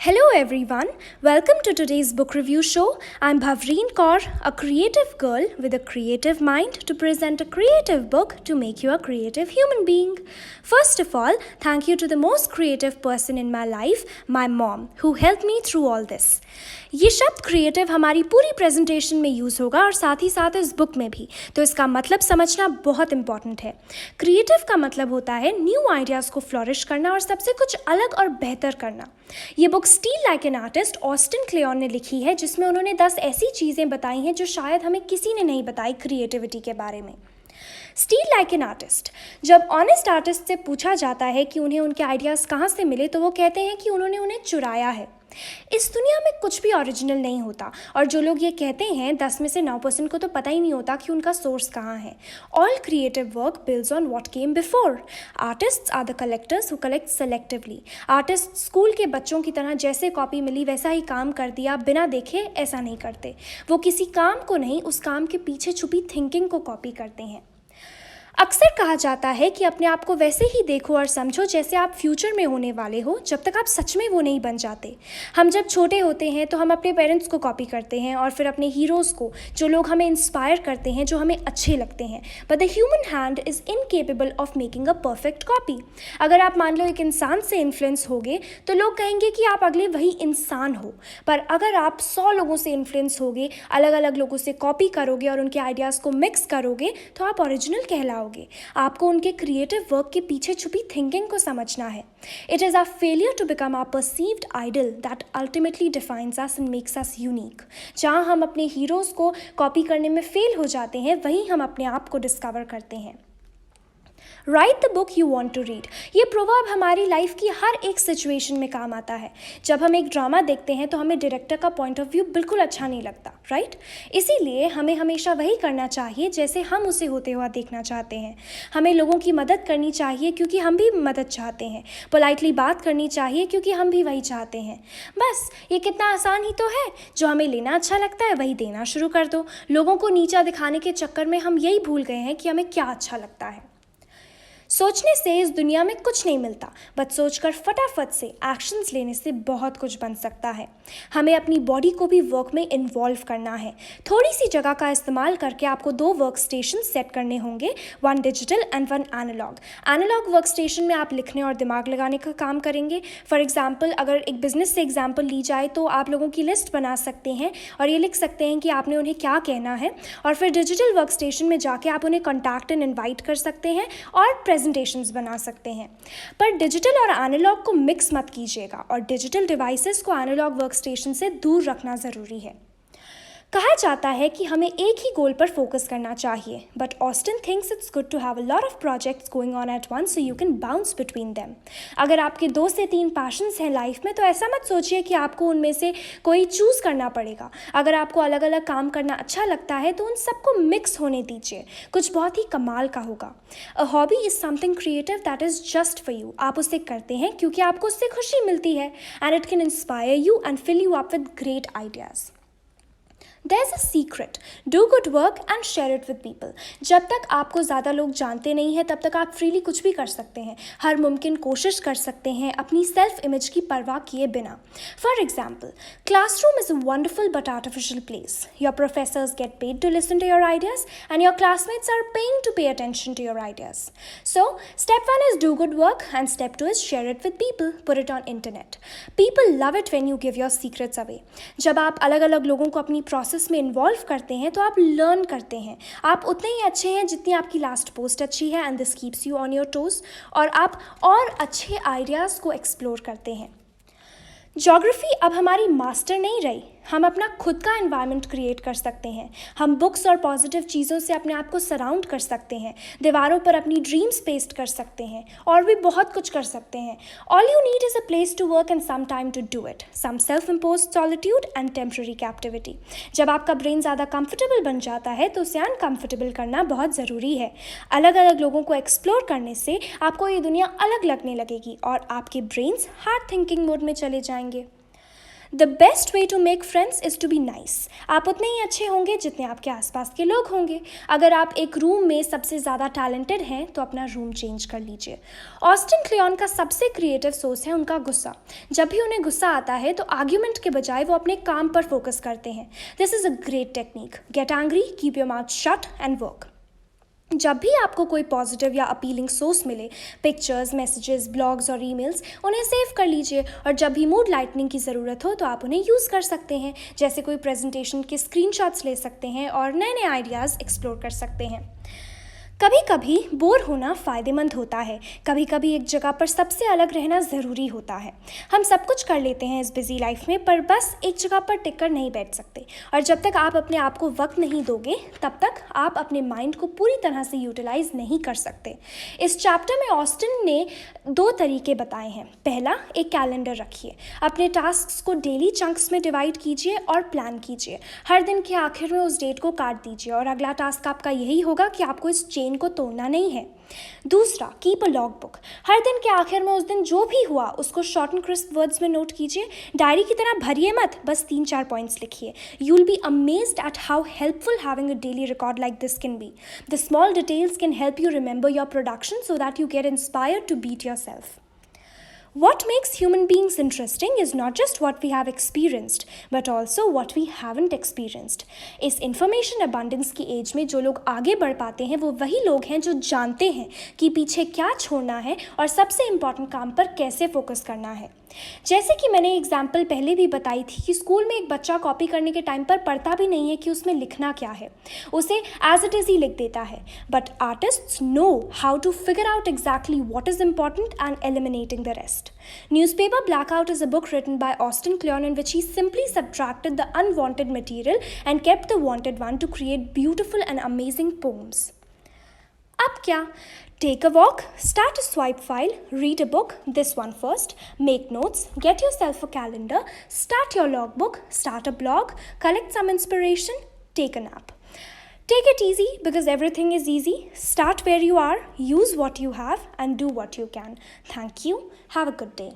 Hello everyone, welcome to today's book review show. I'm Bhavreen Kaur, a creative girl with a creative mind to present a creative book to make you a creative human being. First of all, thank you to the most creative person in my life, my mom, who helped me through all this. ये शब्द creative हमारी पूरी presentation में use होगा और साथ ही साथ इस बुक में भी, तो इसका मतलब समझना बहुत इंपॉर्टेंट है। क्रिएटिव का मतलब होता है न्यू आइडियाज़ को फ्लोरिश करना और सबसे कुछ अलग और बेहतर करना। ये book still like an artist Austin Kleon ने लिखी है, जिसमें उन्होंने 10 ऐसी चीज़ें बताई हैं जो शायद हमें किसी ने नहीं बताई क्रिएटिविटी के बारे में। स्टील लाइक एन आर्टिस्ट, जब ऑनेस्ट आर्टिस्ट से पूछा जाता है कि उन्हें उनके आइडियाज़ कहाँ से मिले, तो वो कहते हैं कि उन्होंने उन्हें चुराया है। इस दुनिया में कुछ भी ओरिजिनल नहीं होता, और जो लोग ये कहते हैं 10 में से 9% को तो पता ही नहीं होता कि उनका सोर्स कहाँ है। All creative work builds on what came before. Artists are the collectors who collect selectively. Artist school के बच्चों की तरह जैसे कॉपी मिली वैसा ही काम कर दिया बिना देखे ऐसा नहीं करते। वो किसी काम को नहीं, उस काम के पीछे छुपी थिंकिंग को कॉपी करते हैं। अक्सर कहा जाता है कि अपने आप को वैसे ही देखो और समझो जैसे आप फ्यूचर में होने वाले हो, जब तक आप सच में वो नहीं बन जाते। हम जब छोटे होते हैं तो हम अपने पेरेंट्स को कॉपी करते हैं और फिर अपने हीरोज़ को, जो लोग हमें इंस्पायर करते हैं, जो हमें अच्छे लगते हैं। But the human hand is incapable of making a perfect copy. अगर आप मान लो एक इंसान से इन्फ्लुएंस होगे तो लोग कहेंगे कि आप अगले वही इंसान हो। पर अगर आप 100 लोगों से इन्फ्लुएंस होगे, अलग अलग लोगों से कॉपी करोगे और उनके आइडियाज़ को मिक्स करोगे, तो आप ओरिजिनल कहलाओगे। आपको उनके क्रिएटिव वर्क के पीछे छुपी थिंकिंग को समझना है। It is our failure to become our perceived ideal that ultimately defines us and makes us unique. जहाँ हम अपने हीरोज़ को कॉपी करने में फेल हो जाते हैं, वहीं हम अपने आप को डिस्कवर करते हैं। Write the book you want to read, ये प्रोवर्ब हमारी लाइफ की हर एक सिचुएशन में काम आता है। जब हम एक ड्रामा देखते हैं तो हमें डायरेक्टर का पॉइंट ऑफ व्यू बिल्कुल अच्छा नहीं लगता, राइट? इसीलिए हमें हमेशा वही करना चाहिए जैसे हम उसे होते हुआ देखना चाहते हैं। हमें लोगों की मदद करनी चाहिए क्योंकि हम भी मदद चाहते हैं। पोलाइटली बात करनी चाहिए क्योंकि हम भी वही चाहते हैं। बस ये कितना आसान ही तो है। जो हमें लेना अच्छा लगता है वही देना शुरू कर दो। लोगों को नीचा दिखाने के चक्कर में हम यही भूल गए हैं कि हमें क्या अच्छा लगता है। सोचने से इस दुनिया में कुछ नहीं मिलता, बट सोचकर फटाफट से एक्शंस लेने से बहुत कुछ बन सकता है। हमें अपनी बॉडी को भी वर्क में इन्वॉल्व करना है। थोड़ी सी जगह का इस्तेमाल करके आपको 2 वर्क स्टेशन सेट करने होंगे, 1 digital and 1 analog. Analog work station में आप लिखने और दिमाग लगाने का काम करेंगे। फॉर एग्जाम्पल, अगर एक बिजनेस से एग्जाम्पल ली जाए तो आप लोगों की लिस्ट बना सकते हैं और ये लिख सकते हैं कि आपने उन्हें क्या कहना है। और फिर डिजिटल वर्क स्टेशन में जाके आप उन्हें कॉन्टैक्ट एंड इन्वाइट कर सकते हैं और प्रेजेंटेशंस बना सकते हैं। पर डिजिटल और एनालॉग को मिक्स मत कीजिएगा और डिजिटल डिवाइसेस को एनालॉग वर्कस्टेशन से दूर रखना ज़रूरी है। कहा जाता है कि हमें एक ही गोल पर फोकस करना चाहिए, but Austin thinks it's good to have a lot of projects going on at once so you can bounce between them. अगर आपके 2 से 3 पैशंस हैं लाइफ में, तो ऐसा मत सोचिए कि आपको उनमें से कोई चूज़ करना पड़ेगा। अगर आपको अलग अलग काम करना अच्छा लगता है तो उन सबको मिक्स होने दीजिए, कुछ बहुत ही कमाल का होगा। A hobby is something creative that is just for you. आप उसे करते हैं क्योंकि आपको उससे खुशी मिलती है, and it can inspire you and fill you up with great ideas. There's a secret. Do good work and share it with people. जब तक आपको ज़्यादा लोग जानते नहीं हैं तब तक आप फ्रीली कुछ भी कर सकते हैं, हर मुमकिन कोशिश कर सकते हैं अपनी सेल्फ इमेज की परवाह किए बिना। For example, classroom is a wonderful but artificial place. Your professors get paid to listen to your ideas and your classmates are paying to pay attention to your ideas. So, step 1 is do good work and step 2 is share it with people. Put it on internet. People love it when you give your secrets away. जब आप अलग अलग लोगों को अपनी process में involve करते हैं तो आप लर्न करते हैं। आप उतने ही अच्छे हैं जितनी आपकी लास्ट पोस्ट अच्छी है, and this keeps you on your toes, और आप और अच्छे आइडियाज़ को एक्सप्लोर करते हैं। ज्योग्राफी अब हमारी मास्टर नहीं रही, हम अपना खुद का एनवायरनमेंट क्रिएट कर सकते हैं। हम बुक्स और पॉजिटिव चीज़ों से अपने आप को सराउंड कर सकते हैं, दीवारों पर अपनी ड्रीम्स पेस्ट कर सकते हैं, और भी बहुत कुछ कर सकते हैं। All you need is a place to work and some time to do it, some self imposed solitude and temporary captivity. जब आपका ब्रेन ज़्यादा कंफर्टेबल बन जाता है तो उसे अनकम्फर्टेबल करना बहुत ज़रूरी है। अलग अलग लोगों को एक्सप्लोर करने से आपको ये दुनिया अलग लगने लगेगी और आपके ब्रेन्स हार्ड थिंकिंग मोड में चले जाएंगे। The best way to make friends is to be nice. आप उतने ही अच्छे होंगे जितने आपके आसपास के लोग होंगे। अगर आप एक रूम में सबसे ज़्यादा टैलेंटेड हैं तो अपना रूम चेंज कर लीजिए। ऑस्टिन क्लियन का सबसे क्रिएटिव सोर्स है उनका गुस्सा। जब भी उन्हें गुस्सा आता है तो आर्ग्यूमेंट के बजाय वो अपने काम पर फोकस करते हैं। This is a great technique. Get angry, keep your mouth shut and work. जब भी आपको कोई पॉजिटिव या अपीलिंग सोर्स मिले, पिक्चर्स, मैसेजेस, ब्लॉग्स और ईमेल्स, उन्हें सेव कर लीजिए। और जब भी मूड लाइटनिंग की ज़रूरत हो तो आप उन्हें यूज़ कर सकते हैं। जैसे कोई प्रेजेंटेशन के स्क्रीनशॉट्स ले सकते हैं और नए नए आइडियाज़ एक्सप्लोर कर सकते हैं। कभी कभी बोर होना फ़ायदेमंद होता है। कभी कभी एक जगह पर सबसे अलग रहना ज़रूरी होता है। हम सब कुछ कर लेते हैं इस बिज़ी लाइफ में, पर बस एक जगह पर टिक कर नहीं बैठ सकते। और जब तक आप अपने आप को वक्त नहीं दोगे तब तक आप अपने माइंड को पूरी तरह से यूटिलाइज नहीं कर सकते। इस चैप्टर में ऑस्टिन ने 2 तरीके बताए हैं। पहला, एक कैलेंडर रखिए। अपने टास्क्स को डेली चंक्स में डिवाइड कीजिए और प्लान कीजिए। हर दिन के आखिर में उस डेट को काट दीजिए और अगला टास्क आपका यही होगा कि आपको इस चेन को तोड़ना नहीं है। दूसरा, कीप अ लॉग बुक। हर दिन के आखिर में उस दिन जो भी हुआ उसको शॉर्ट एंड क्रिस्प वर्ड्स में नोट कीजिए। डायरी की तरह भरिए मत, बस 3-4 पॉइंट्स लिखिए। You will be amazed at how helpful having a daily record like this can be. The small details can help you remember your production so that you get inspired to beat yourself. What makes human beings interesting is not just what we have experienced, but also what we haven't experienced. इस information abundance की as में जो लोग आगे बढ़ पाते हैं वो वही लोग हैं जो जानते हैं कि पीछे क्या छोड़ना है और सबसे इम्पॉर्टेंट काम पर कैसे फोकस करना है। जैसे कि मैंने एग्जाम्पल पहले भी बताई थी कि स्कूल में एक बच्चा कॉपी करने के टाइम पर पढ़ता भी नहीं है कि उसमें लिखना क्या है, उसे एज इट इज़ ही लिख देता है। But artists know how to figure out exactly what is important and eliminating the rest. Newspaper Blackout is a book written by Austin Kleon in which he simply subtracted the unwanted material and kept the wanted one to create beautiful and amazing poems. अब क्या? Take a walk, start a swipe file, read a book, this one first, make notes, get yourself a calendar, start your logbook, start a blog, collect some inspiration, take a nap. Take it easy because everything is easy. Start where you are, use what you have, and do what you can. Thank you. Have a good day.